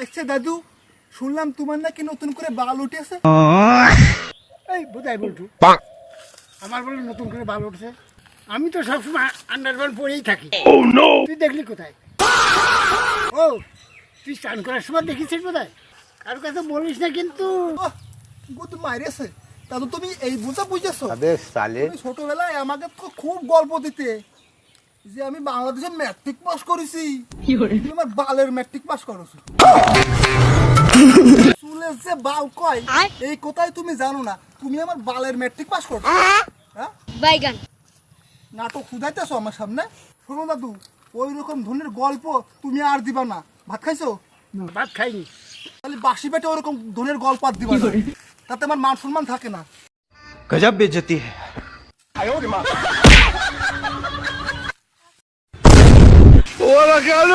আচ্ছা দাদু, শুনলাম তোমার নাকি নতুন করে বাল উঠেছে। এই বোধহয় বলটু, আমার বলে নতুন করে বাল উঠছে। আমি তো সবসময় আন্ডারপ্যান্ট পরেই থাকি। তুই দেখলি কোথায়? ও, তুই স্নান করার সময় দেখেছিস বোধহয়। কারোর কাছে বলিস না কিন্তু। গুদ মাইরেছে দাদু, তুমি এই বুঝা বুঝেছো? साले তুমি ছোটবেলায় আমাকে তো খুব গল্প দিতে যে আমি বাংলাদেশে ম্যাট্রিক পাস করেছি। তুমি আমার বালের ম্যাট্রিক পাস করেছো। চুলের যে বাল কয় এই কোথায় তুমি জানো না, তুমি আমার বালের ম্যাট্রিক পাস করছো। হ্যাঁ, বাইগান নাটক খুদাইতেছো আমার সামনে। শোনো দাদু, ওই রকম ধরনের গল্প তুমি আর দিবা না। ভাত খাইছো? ভাত খাইনি। তাহলে বাসি পেটে ওরকম ধরনের গল্প আর দিবা না, তাতে আমার মান সম্মান থাকে না। गजब बेइज्जती है। ওরা কেন